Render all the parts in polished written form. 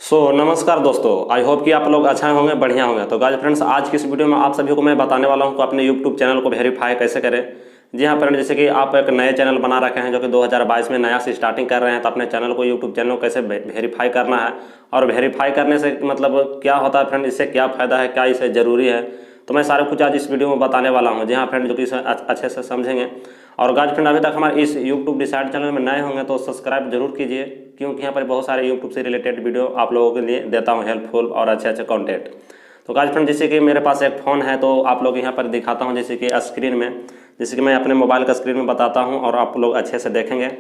नमस्कार दोस्तों, I hope कि आप लोग अच्छा होंगे, बढ़िया होंगे। तो गाइस फ्रेंड्स, आज की इस वीडियो में आप सभी को मैं बताने वाला हूं कि अपने YouTube चैनल को वेरीफाई कैसे करें। जी हाँ फ्रेंड, जैसे कि आप एक नए चैनल बना रखे हैं जो कि 2022 में नया से स्टार्टिंग कर रहे हैं, तो अपने चैनल को YouTube चैनल को कैसे वेरीफाई करना है और वेरीफाई करने से मतलब क्या होता है फ्रेंड, इससे क्या फ़ायदा है, क्या इसे ज़रूरी है, तो मैं सारा कुछ आज इस वीडियो में बताने वाला हूँ। जी हाँ फ्रेंड, जो कि इसे अच्छे से समझेंगे। और गाइस फ्रेंड, अभी तक हमारे इस YouTube डिसाइड चैनल में नए होंगे तो सब्सक्राइब जरूर कीजिए, क्योंकि यहाँ पर बहुत सारे YouTube से रिलेटेड वीडियो आप लोगों के लिए देता हूँ, हेल्पफुल और अच्छे अच्छे कंटेंट। तो गाइस फ्रेंड, जैसे कि मेरे पास एक फ़ोन है तो आप लोग यहाँ पर दिखाता हूँ, जैसे कि स्क्रीन में, जैसे कि मैं अपने मोबाइल का स्क्रीन में बताता हूँ और आप लोग अच्छे से देखेंगे।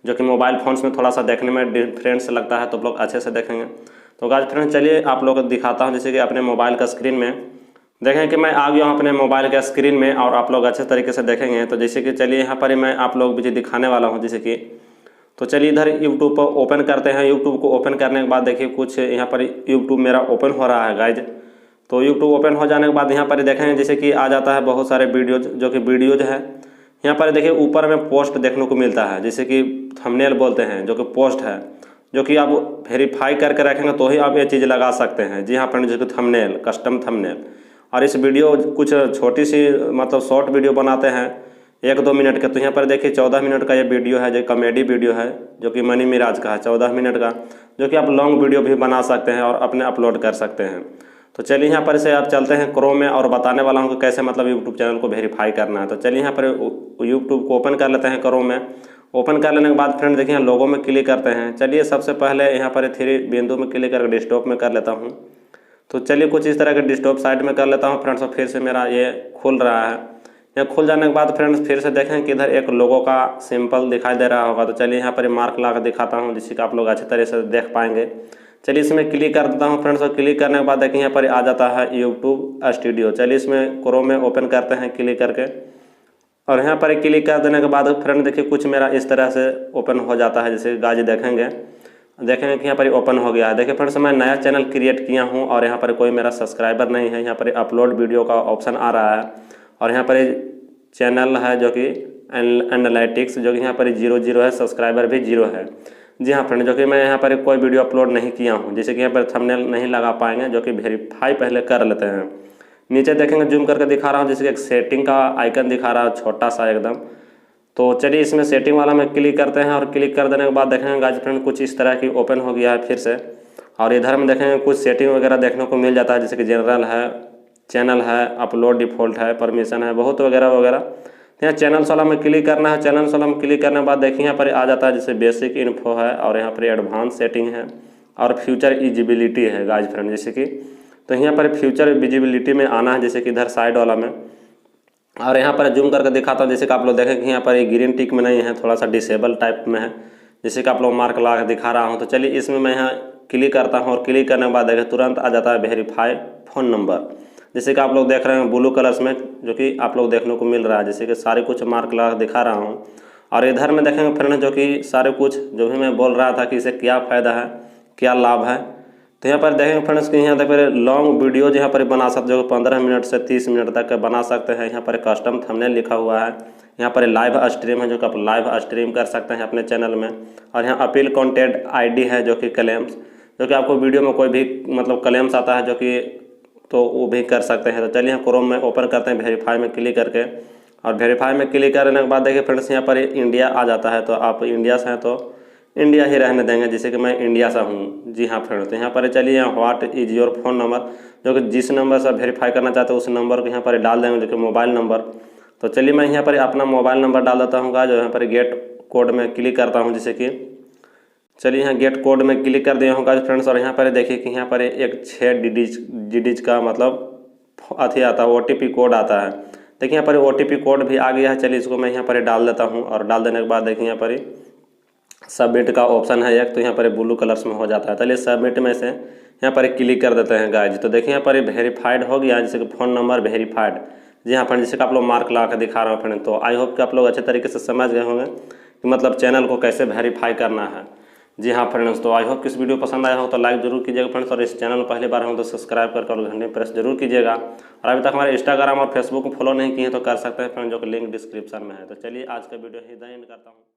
जो कि मोबाइल फ़ोन्स में थोड़ा सा देखने में डिफरेंस लगता है, तो आप लोग अच्छे से देखेंगे। तो गाइस फ्रेंड, चलिए आप लोग को दिखाता हूँ, जैसे कि अपने मोबाइल का स्क्रीन में देखें कि मैं आ गया हूँ अपने मोबाइल के स्क्रीन में और आप लोग अच्छे तरीके से देखेंगे। तो जैसे कि चलिए यहाँ पर मैं आप लोग मुझे दिखाने वाला हूँ, जैसे कि तो चलिए इधर YouTube पर ओपन करते हैं। YouTube को ओपन करने के बाद देखिए कुछ यहाँ पर YouTube मेरा ओपन हो रहा है गाइज। तो YouTube ओपन हो जाने के बाद यहाँ पर देखेंगे जैसे कि आ जाता है बहुत सारे वीडियोज, जो कि वीडियोज है। यहाँ पर देखिए ऊपर में पोस्ट देखने को मिलता है, जैसे कि थंबनेल बोलते हैं, जो कि पोस्ट है, जो कि आप वेरीफाई करके रखेंगे तो ही आप ये चीज़ लगा सकते हैं। जी हाँ फ्रेंड, जो कि थंबनेल, कस्टम थंबनेल। और इस वीडियो कुछ छोटी सी मतलब शॉर्ट वीडियो बनाते हैं 1-2 मिनट के। तो यहाँ पर देखिए 14 मिनट का ये वीडियो है, जो कॉमेडी वीडियो है, जो कि मनी मिराज का है 14 मिनट का, जो कि आप लॉन्ग वीडियो भी बना सकते हैं और अपने अपलोड कर सकते हैं। तो चलिए यहाँ पर से आप चलते हैं क्रोम में और बताने वाला हूँ कि कैसे मतलब यूट्यूब चैनल को वेरीफाई करना है। तो चलिए यहाँ पर यूट्यूब को ओपन कर लेते हैं क्रोम में। ओपन कर लेने के बाद फ्रेंड देखिए लोगो में क्लिक करते हैं। चलिए सबसे पहले यहाँ पर 3 बिंदु में क्लिक करके डेस्कटॉप में कर लेता हूँ। तो चलिए कुछ इस तरह के डेस्कटॉप साइड में कर लेता हूँ फ्रेंड्स, और फिर से मेरा ये खुल रहा है। ये खुल जाने के बाद फ्रेंड्स फिर से देखें कि इधर एक लोगो का सिंपल दिखाई दे रहा होगा। तो चलिए यहाँ पर मार्क ला कर दिखाता हूँ, जिससे कि आप लोग अच्छे तरह से देख पाएंगे। चलिए इसमें क्लिक कर देता हूँ फ्रेंड्स, और क्लिक करने के बाद देखिए यहाँ पर आ जाता है यूट्यूब स्टूडियो। चलिए इसमें क्रोम में ओपन करते हैं क्लिक करके, और यहाँ पर क्लिक कर देने के बाद फ्रेंड देखिए कुछ मेरा इस तरह से ओपन हो जाता है। जैसे गाज देखेंगे कि यहाँ पर ओपन हो गया है। देखिए फ्रेंड्स, मैं नया चैनल क्रिएट किया हूँ और यहाँ पर कोई मेरा सब्सक्राइबर नहीं है। यहाँ पर अपलोड वीडियो का ऑप्शन आ रहा है और यहाँ पर चैनल है जो कि एनालिटिक्स, जो कि यहाँ पर 0 है, सब्सक्राइबर भी 0 है। जी हाँ फ्रेंड, जो कि मैं यहाँ पर कोई वीडियो अपलोड नहीं किया हूँ, जैसे कि यहाँ पर थंबनेल नहीं लगा पाएंगे, जो कि वेरीफाई पहले कर लेते हैं। नीचे देखेंगे जूम करके दिखा रहा हूँ, जैसे कि एक सेटिंग का आइकन दिखा रहा है छोटा सा एकदम। तो चलिए इसमें सेटिंग वाला में क्लिक करते हैं, और क्लिक कर देने के बाद देखेंगे गाइस फ्रेंड कुछ इस तरह की ओपन हो गया है फिर से। और इधर में देखेंगे कुछ सेटिंग वगैरह देखने को मिल जाता है, जैसे कि जनरल है, चैनल है, अपलोड डिफ़ॉल्ट है, परमिशन है, बहुत वगैरह वगैरह। तो यहाँ चैनल्स वाला में क्लिक करना है। चैनल्स वाला में क्लिक करने के बाद देखिए यहाँ पर आ जाता है जैसे बेसिक इन्फो है, और यहाँ पर एडवांस सेटिंग है, और फ्यूचर इजिबिलिटी है गाइस फ्रेंड, जैसे कि तो यहाँ पर फ्यूचर विजिबिलिटी में आना है, जैसे कि इधर साइड वाला में। और यहाँ पर जूम करके दिखाता हूँ, जैसे कि आप लोग देखें कि यहाँ पर ग्रीन टिक में नहीं है, थोड़ा सा डिसेबल टाइप में है, जैसे कि आप लोग मार्क ला के दिखा रहा हूँ। तो चलिए इसमें मैं यहाँ क्लिक करता हूँ, और क्लिक करने के बाद देखिए तुरंत आ जाता है वेरीफाई फ़ोन नंबर, जैसे कि आप लोग देख रहे हैं ब्लू कलर्स में, जो कि आप लोग देखने को मिल रहा है, जैसे कि सारे कुछ मार्क ला के दिखा रहा हूँ। और इधर में देखेंगे फ्रेंड, जो कि सारे कुछ जो भी मैं बोल रहा था कि इससे क्या फ़ायदा है, क्या लाभ है। तो यहाँ पर देखेंगे फ्रेंड्स कि यहाँ पर लॉन्ग वीडियोज यहाँ पर बना सकते हो, 15 मिनट से 30 मिनट तक बना सकते हैं। यहाँ पर कस्टम थंबनेल लिखा हुआ है। यहाँ पर लाइव स्ट्रीम है, जो कि आप लाइव स्ट्रीम कर सकते हैं अपने चैनल में। और यहाँ अपील कंटेंट आईडी है, जो कि क्लेम्स, जो कि आपको वीडियो में कोई भी मतलब क्लेम्स आता है, जो कि तो वो भी कर सकते हैं। तो चलिए यहाँ क्रोम में ओपन करते हैं वेरीफाई में क्लिक करके, और वेरीफाई में क्लिक करने के बाद देखिए फ्रेंड्स यहाँ पर इंडिया आ जाता है। तो आप इंडिया से हैं तो इंडिया ही रहने देंगे, जैसे कि मैं इंडिया से हूँ। जी हाँ फ्रेंड्स, तो यहाँ पर चलिए यहाँ what is your phone number, जो कि जिस नंबर से वेरीफाई करना चाहते हैं उस नंबर को यहाँ पर डाल देंगे, जो कि मोबाइल नंबर। तो चलिए मैं यहाँ पर अपना मोबाइल नंबर डाल देता हूँ, जो यहाँ पर गेट कोड में क्लिक करता हूँ, जैसे कि चलिए यहाँ गेट कोड में क्लिक कर दिया हूँ फ्रेंड्स। और यहाँ पर देखिए कि यहाँ पर एक 6 डिजिट का मतलब अथी आता है, OTP कोड आता है। देखिए यहाँ पर OTP कोड भी आ गया है। चलिए इसको मैं यहाँ पर डाल देता हूँ, और डाल देने के बाद देखिए यहाँ पर सबमिट का ऑप्शन है एक, तो यहाँ पर ब्लू कलर्स में हो जाता है। चलिए सबमिट में से यहाँ पर क्लिक कर देते हैं गाइज। तो देखिए यहाँ पर वेरीफाइड हो गया, जैसे कि फ़ोन नंबर वेरीफाइड। जी हाँ फ्रेंड, जैसे कि आप लोग मार्क ला कर दिखा रहा हूँ फ्रेंड। तो आई होप कि आप लोग अच्छे तरीके से समझ गए होंगे कि मतलब चैनल को कैसे वेरीफाई करना है। जी हाँ फ्रेंड्स, तो आई होप कि इस वीडियो पसंद आया हो तो लाइक जरूर कीजिएगा फ्रेंड्स, और इस चैनल पहली बार हो तो सब्सक्राइब करके और घंटे प्रेस जरूर कीजिएगा। और अभी तक हमारे इंस्टाग्राम और फेसबुक को फॉलो नहीं किए तो कर सकते हैं फ्रेंड, जो कि लिंक डिस्क्रिप्शन में है। तो चलिए आज का वीडियो ही एंड करता हूँ।